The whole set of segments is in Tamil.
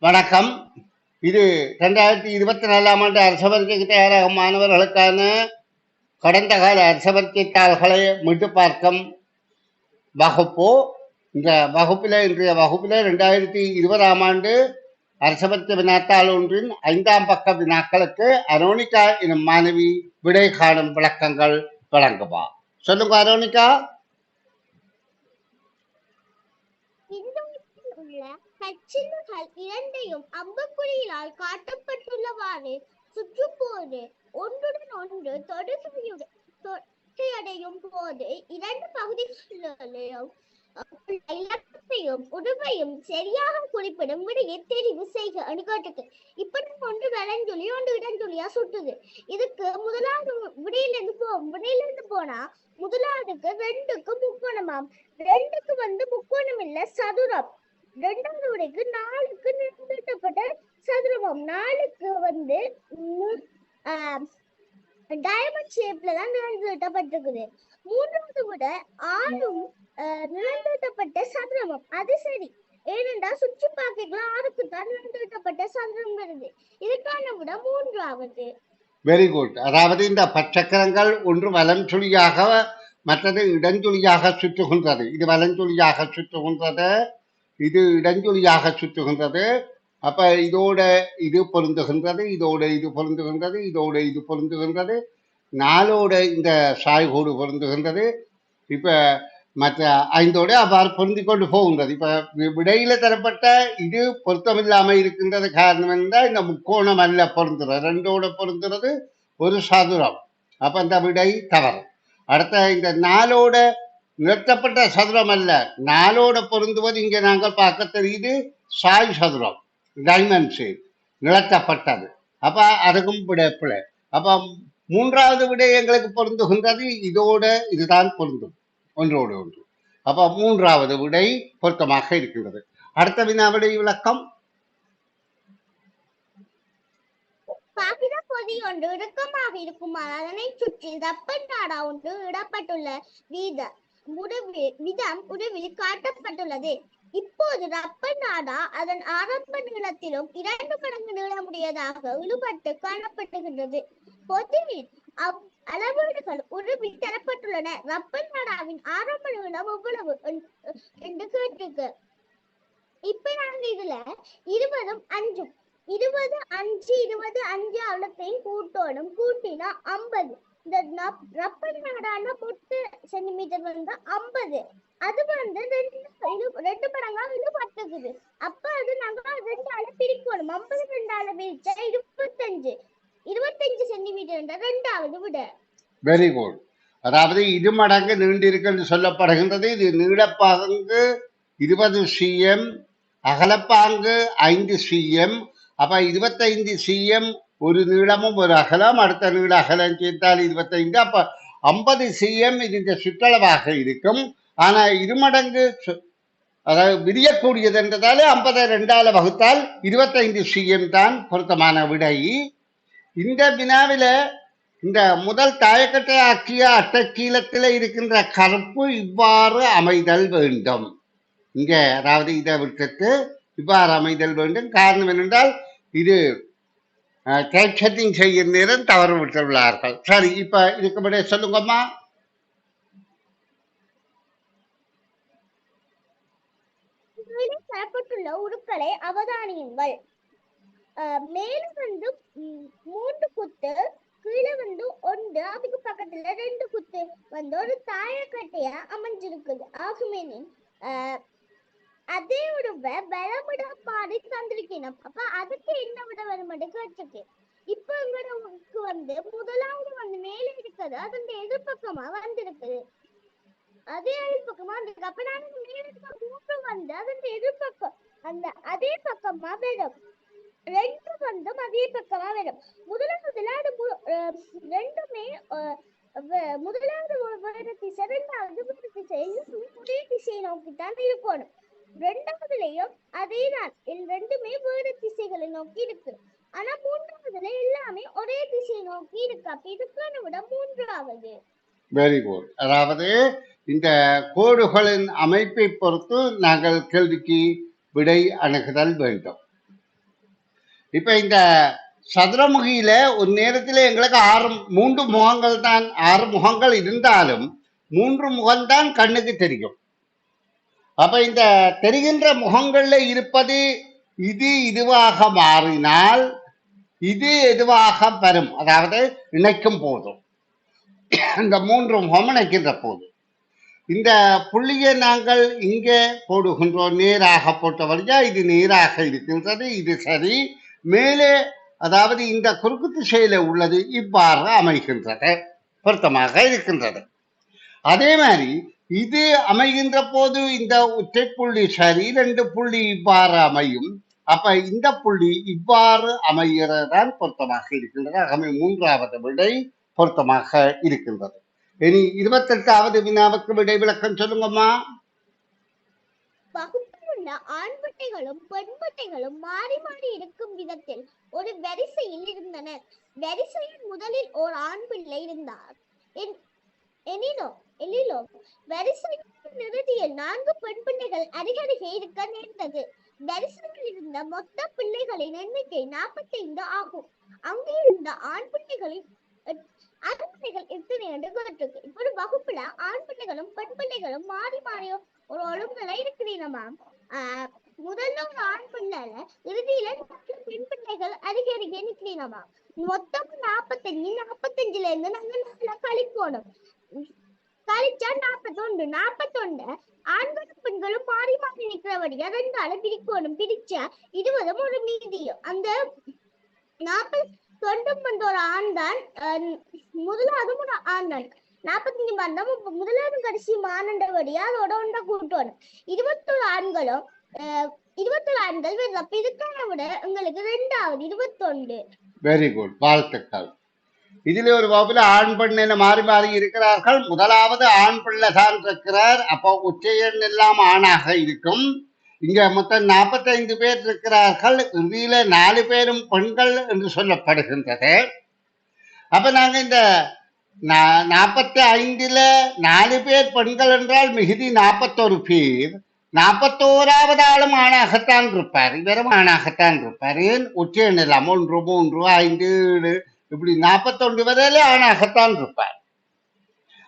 வணக்கம். இது 2024ஆம் ஆண்டு அரசபரீட்சைக்கு தயாராகும் மாணவர்களுக்கான கடந்த கால அரசபரீட்சை தாள்களை மீட்டு பார்க்கும் வகுப்பு. இந்த இன்றைய வகுப்பில் 2020ஆம் ஆண்டு அரசபரீட்சை வினாத்தாள் ஒன்றின் 5ஆம் பக்க வினாக்களுக்கு அரோனிகா எனும் மாணவி விடை காணும் விளக்கங்கள் வழங்குவா. சொல்லுங்க அரோனிகா. கச்சில்கள் இரண்டையும் அம்புக்குறியினால் காட்டப்பட்டுள்ளவாறு சுற்றுப்போது ஒன்றுடன் ஒன்று தொடுகையடையும் போது இரண்டு பகுதிகளிலும் இலக்கத்தையும் உருவையும் சரியாக குறிப்பிடும் விடையை தெரிவு செய்க அணுகாட்டுக்கு. இப்படி ஒன்று வலஞ்சொலி ஒன்று இடஞ்சொலியா சுட்டுது. இதுக்கு முதலாவது விடையிலிருந்து போனா முதலாவதுக்கு 2க்கு முக்கோணமாம். 2க்கு முக்கோணம் இல்ல சதுரம். 2வது விடைக்கு 4க்கு நிர்ணயிக்கப்பட்ட சதுரமாம். 4க்கு டயமண்ட் ஷேப்ல தான் நிர்ணயிக்கப்பட்டிருக்குது. 3வது விட 6ம் நிர்ணயிக்கப்பட்ட சதுரமாம். அது சரி, ஏனென்றா சுற்றி பார்க்கலாம் 6க்கு தான் நிர்ணயிக்கப்பட்ட சதுரம் வருது. இதுக்கான விட 3வது. Very good. அதாவது இந்த பச்சக்கரங்கள் ஒன்று வலஞ்சொலியாக மற்றது இடஞ்சொலியாக சுற்றுகின்றது. இது வலஞ்சொலியாக சுற்றுகின்றது, இது இடஞ்சொலியாக சுற்றுகின்றது. அப்ப இதோட இது பொருந்துகின்றது, இதோட இது பொருந்துகின்றது, இதோட இது பொருந்துகின்றது, 4ஓட இந்த சாய்கோடு பொருந்துகின்றது. இப்ப மற்ற 5ஓட அவ்வாறு பொருந்தி கொண்டு போகின்றது. இப்ப விடையில தரப்பட்ட இது பொருத்தமில்லாம இருக்கின்றது. காரணம் என்றால் இந்த முக்கோணம் அல்ல பொருந்துறது, 2ஓட பொருந்துறது ஒரு சதுரம். அப்ப அந்த விடை தவறு. அடுத்த இந்த 4ஓட நிறுத்தப்பட்ட சதுரம் அல்ல, 4ஓட பொருந்துவது இங்கே நாங்கள் பார்க்க தெரியுது சாய் சதுரம், டைமண்ட் ஷேப், நிலத்தப்பட்டது. அப்ப அதுக்கும் விடை பிழை. அப்ப 3வது விடை எங்களுக்கு பொருந்துகின்றது, இதோட இதுதான் பொருந்தும் ஒன்றோடு ஒன்று. அப்ப 3வது விடை பொருத்தமாக இருக்கின்றது. அடுத்த வினாவிடை விளக்கம். பொதி ஒன்று இறுக்கமாக இருக்குமாறு அதனை சுற்றி ரப்பர் நாடா ஒன்று இடப்பட்டுள்ள விதம் உருவில் காட்டப்பட்டுள்ளது. இப்போது ரப்பர் நாடா அதன் ஆரம்ப நீளத்திலும் 2 மடங்கு நீளமுடையதாக இழுபட்டு காணப்பட்டுகின்றது. பொதுவில் அளவீடுகள் உருவில் தரப்பட்டுள்ளன. ரப்பர் நாடாவின் ஆரம்ப நீளம் எவ்வளவு என்று கேட்டிருக்கு. இப்ப நாங்க இதுல 20ம் 5ம் 20 5 20 5 அவ்வளத்தையும் கூட்டணும். கூட்டினா 50. இந்த ரப்பர் நாடான 10 சென்டிமீட்டர் 50. அது 2 மடங்கா இழுபட்டுக்குது. அப்ப அது நாங்க 2ஆல பிரிக்கணும். 50 2ஆல பிரிச்சா 25 சென்டிமீட்டர் என்ற 2வது விட. Very good. அதாவது இருமடங்கு நீண்டிருக்கு சொல்லப்படுகின்றது. இது நீளப்பாங்கு 20 cm, அகலப்பாங்கு 5 cm. அப்ப 25 cm ஒரு நீளமும் ஒரு அகலம், அடுத்த நீள அகலம் சேர்த்தால் 25. அப்ப 50 cm இந்த சுற்றளவாக இருக்கும். ஆனா இருமடங்கு அதாவது விரியக்கூடியது என்றதால 50 2ஆல வகுத்தால் 25 cm தான் பொருத்தமான விடை. இந்த வினாவில இந்த முதல் தாயக்கட்டை ஆக்கிய அட்டக்கீழத்தில் இருக்கின்ற கருப்பு இவ்வாறு அமைதல் வேண்டும். இங்க அதாவது இதை விட்டுட்டு இவ்வாறு அமைதல் வேண்டும். காரணம் என்னென்றால் இது டைப் செட்டிங் செய்யும் நேரம் தவறு விட்டுள்ளார்கள். சரி, இப்ப இதுக்கு முன்னாடி சொல்லுங்கம்மா. தரப்பட்டுள்ள உருக்களை அவதானியுங்கள். மேலும் 3 குத்து, கீழே 1, அதுக்கு பக்கத்துல 2 குத்து ஒரு தாயக்கட்டையா அமைஞ்சிருக்குது. ஆகுமேனின் அதே உருவ பலமிடப்பாடி தந்திருக்கணும். அப்ப அதுக்கு என்ன விட வருமானு கேட்டிருக்கு. இப்ப எங்களுக்கு முதலாவது மேலே இருக்குது, அதன் எதிர்பக்கமா வந்திருக்குது. அதே எதிர்பக்கமா வந்திருக்கு. அப்ப நான் மேலே 3 அதன் எதிர்பக்கம் அதே பக்கமா வரும். 2 அதே பக்கமா வரும். முதலாவதுல அது 2மே முதலாவது வேறு திசை, 2வது வேறு திசை, ஒரே திசையை நோக்கித்தான் இருக்கணும். 2வதுலயும் அதேதான், 2மே வேறு திசைகளை நோக்கி இருக்கு. ஆனா 3வதுல எல்லாமே ஒரே திசையை நோக்கி இருக்கு. அப்ப இதுக்கான விட 3வது. Very good. அதாவது இந்த கோடுகளின் அமைப்பை பொறுத்து நாங்கள் கேள்விக்கு விடை அணுகுதல் வேண்டும். இப்ப இந்த சதுரமுகியில ஒரு நேரத்துல எங்களுக்கு 3 முகங்கள் தான், 6 முகங்கள் இருந்தாலும் 3 முகம்தான் கண்ணுக்கு தெரியும். அப்ப இந்த தெரிகின்ற முகங்கள்ல இருப்பது இதுவாக மாறினால் இது எதுவாக வரும், அதாவது இணைக்கும் போதும் இந்த 3 முகம் இணைக்கின்ற போது இந்த புள்ளியை நாங்கள் இங்கே போடுகின்றோம். நேராக போட்டவரையா இது நேராக இருக்கின்றது, இது சரி. மேலே அதாவது இந்த குறுக்கு திசையில உள்ளது இவ்வாறு அமைகின்றது, பொருத்தமாக இருக்கின்றது. அதே மாதிரி இது அமைகின்ற போது இந்த ஒற்றை புள்ளி சரி, 2 புள்ளி இவ்வாறு அமையும். அப்ப இந்த புள்ளி இவ்வாறு அமைகிறதான் பொருத்தமாக இருக்கின்றது. ஆகவே 3வது விடை பொருத்தமாக இருக்கின்றது. இனி 28வது வினாவுக்கு விடை விளக்கம் சொல்லுங்கம்மா. வகுப்பில் உள்ள ஆண் பட்டைகளும் பெண் பட்டைகளும் மாறி மாறி இருக்கும் விதத்தில் ஒரு வரிசையில் இருந்தனர். வரிசையில் முதலில் ஓர் ஆண் பிள்ளை இருந்தார் எனிலோ வரிசையின் இறுதியில் 4 பெண் பிள்ளைகள் அருகருகே இருக்க நேர்ந்தது. வரிசையில் இருந்த மொத்த பிள்ளைகளின் எண்ணிக்கை 45 ஆகும். அங்கே இருந்த ஆண் பிள்ளைகளின் எத்தனை என்று கேட்டிருக்கு. இப்ப வகுப்புல ஆண் பிள்ளைகளும் பெண் பிள்ளைகளும் மாறி மாறி ஒரு ஒழுங்குல இருக்கிறீங்கம்மா. முதல்ல ஒரு ஆண் பிள்ளைல இறுதியில பெண் பிள்ளைகள் அருகே நிக்கிறீங்கம்மா. மொத்தம் 45ல இருந்து நாங்க கழிக்கணும். கழிச்சா 41 ஆண்களும் பெண்களும் மாறி மாறி நிக்கிறபடியா 2ஆல பிரிக்கணும். பிரிச்சா 20 ஒரு மீதியும். அந்த 40 ஒரு ஆண் தான் முதலாவது ஒரு ஆண் தான். 45 வந்தா முதலாவது கடைசி மானண்டபடியா அதோட ஒன்றை கூட்டணும். 21 ஆண்களும் 21 ஆண்கள் வருது. அப்ப இதுக்கான விட உங்களுக்கு 2வது 21. வெரி குட், வாழ்த்துக்கள். இதுல ஒரு வகுப்புல ஆண் பெண் என மாறி மாறி இருக்கிறார்கள். முதலாவது ஆண் பிள்ளை தான் இருக்கிறார். அப்போ உச்சையன் எல்லாம் ஆணாக இருக்கும். இங்க மொத்தம் 45 பேர் இருக்கிறார்கள். இறுதியில 4 பேரும் பெண்கள் என்று சொல்லப்படுகின்றது. அப்ப நாங்க இந்த 45ல 4 பேர் பெண்கள் என்றால் மிகுதி 41 பேர். 41வது ஆளும் ஆணாகத்தான் இருப்பார். இவரும் ஆணாகத்தான் இருப்பார். ஏன் உச்சையன் எல்லாம் 1 3 5 7 இப்படி 41 வரையில ஆணாகத்தான் இருப்பார்.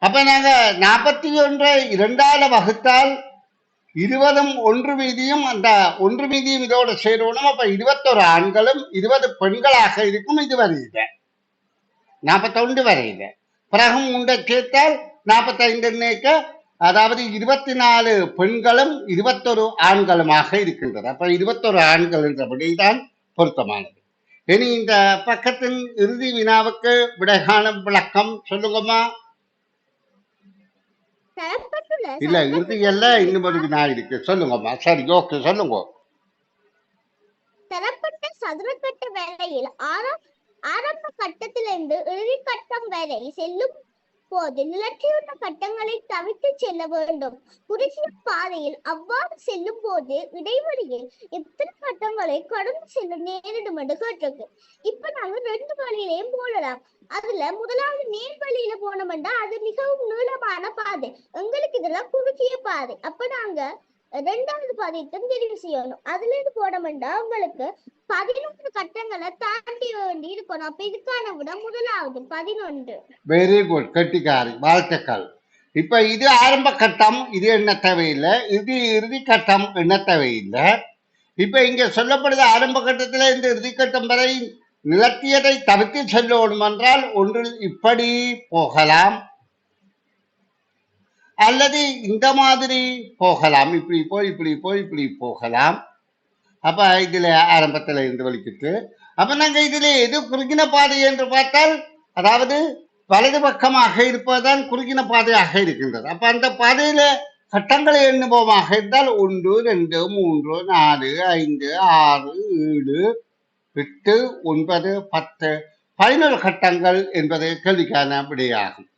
அப்ப நாங்க 41 2ஆல வகுத்தால் 20 1 மீதியும், அந்த 1 மீதியும் இதோட சேரணும். அப்ப 21 ஆண்களும் 20 பெண்களாக இருக்கும். இது வரையில 41 வரையில. பிறகு 3 சேர்த்தால் 45 அதாவது 24 பெண்களும் 21 ஆண்களுமாக இருக்கின்றது. அப்ப 21 ஆண்கள் என்றபடிதான் பொருத்தமானது. இனி இந்த பக்கத்தின் இறுதி வினாவுக்கு விடைகாணும் விளக்கம் சொல்லுங்கம்மா. இல்ல இறுதி அல்ல, இன்னும் ஒரு வினா இருக்கு, சொல்லுங்கம்மா. சரி, ஓகே, சொல்லுங்க. தரப்பட்ட சதுரக்கட்ட வேலையில் ஆரம்ப கட்டத்திலிருந்து இறுதி கட்டம் வரை செல்லும் போது நிலற்றியுள்ள கட்டங்களை தவிர்த்து செல்ல வேண்டும். குறுகிய பாதையில் அவ்வாறு செல்லும் போது இடைவெளியில் எத்தனை கட்டங்களை கடந்து செல்ல நேரிடும் என்று கேட்டிருக்கு. இப்ப நாங்க 2 வழியிலையும் போடலாம். அதுல முதலாவது நேர் வழியில போனோம்னா அது மிகவும் நீளமான பாதை. எங்களுக்கு இதெல்லாம் குறுகிய பாதை. அப்ப நாங்க 2வது பாதைக்கும் தெரிவு செய்யணும். அதுல இருந்து போனோம்னா உங்களுக்கு 11 கட்டங்களை தாண்டி வேண்டி இருக்கணும். அப்ப இதுக்கான விட முதலாவது 11. வெரி குட், கட்டிக்காரி, வாழ்த்துக்கள். இப்ப இது ஆரம்ப கட்டம், இது என்ன தேவையில்லை. இது இறுதி கட்டம், என்ன தேவையில்லை. இப்ப இங்க சொல்லப்படுது ஆரம்ப கட்டத்துல இந்த இறுதி கட்டம் வரை நிலத்தியதை தவிர்த்து செல்லணும் என்றால் ஒன்றில் இப்படி போகலாம், அல்லது இந்த மாதிரி போகலாம். இப்படி போய் இப்படி போய் இப்படி போகலாம். அப்ப இதுல ஆரம்பத்துல இருந்து வலிக்கிட்டு, அப்ப நாங்க இதுல எது குறுகின பாதை என்று பார்த்தால், அதாவது வலது பக்கமாக இருப்பதுதான் குறுகின பாதையாக இருக்கின்றது. அப்ப அந்த பாதையில கட்டங்களை எண்ணுபவமாக இருந்தால் 1 2 3 4 5 6 7 8 9 10 11 கட்டங்கள் என்பது கேள்விக்கான விடையாகும்.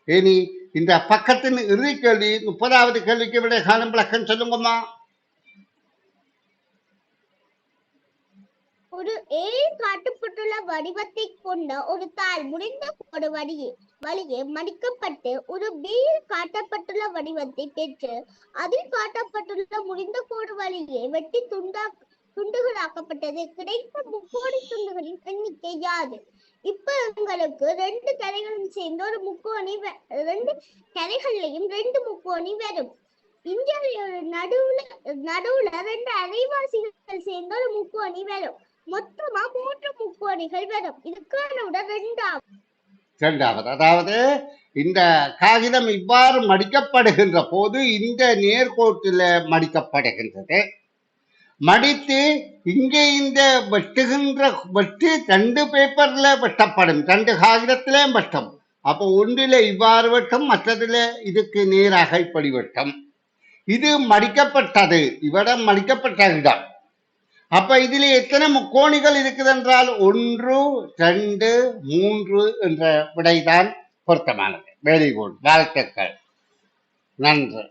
இனி இந்த பக்கத்தின் இறுதி கேள்வி 30வது கேள்விக்கு விடை காணும் விளக்கம் சொல்லுங்கம்மா. ஒரு ஏ காட்டப்பட்டுள்ள வடிவத்தை கொண்ட ஒரு தாள் முடிந்த கோடு வழியே மடிக்கப்பட்டு ஒரு பி காட்டப்பட்டுள்ள வடிவத்தை பெற்று அதில் காட்டப்பட்டுள்ள முடிந்த கோடு வழியே வெட்டி துண்டுகளாக ஆக்கப்பட்டது. கிடைத்த முக்கோண துண்டுகளின் எண்ணிக்கை யாது? இப்ப உங்களுக்கு ரெண்டு கரைகளும் சேர்ந்து ஒரு முக்கோணி ரெண்டு கரைகள்லையும் ரெண்டு முக்கோணி வரும். இந்தியாவில நடுவுல ரெண்டு அரைவாசிகள் சேர்ந்து ஒரு முக்கோணி வரும். மொத்தமா 3 முக்கோணிகள் வரும். இதுக்கான விட இரண்டாவது. அதாவது இந்த காகிதம் இவ்வாறு மடிக்கப்படுகின்ற போது இந்த நேர்கோட்டில் மடிக்கப்படுகின்றது. மடித்து இங்கே இந்த வெட்டு 2 பேப்பர்ல வெட்டப்படும், 2 காகிதத்திலே வெட்டும். அப்போ ஒன்றில இவ்வாறு வெட்டும், மற்றதுல இதுக்கு நேராக இப்படி வெட்டும். இது மடிக்கப்பட்டது, இவ்விடம் மடிக்கப்பட்ட இடம். அப்ப இதுல எத்தனை முக்கோணிகள் இருக்குது என்றால் 1, 2, 3 என்ற விடைதான் பொருத்தமானது. வெரி குட், வாழ்த்துக்கள், நன்று.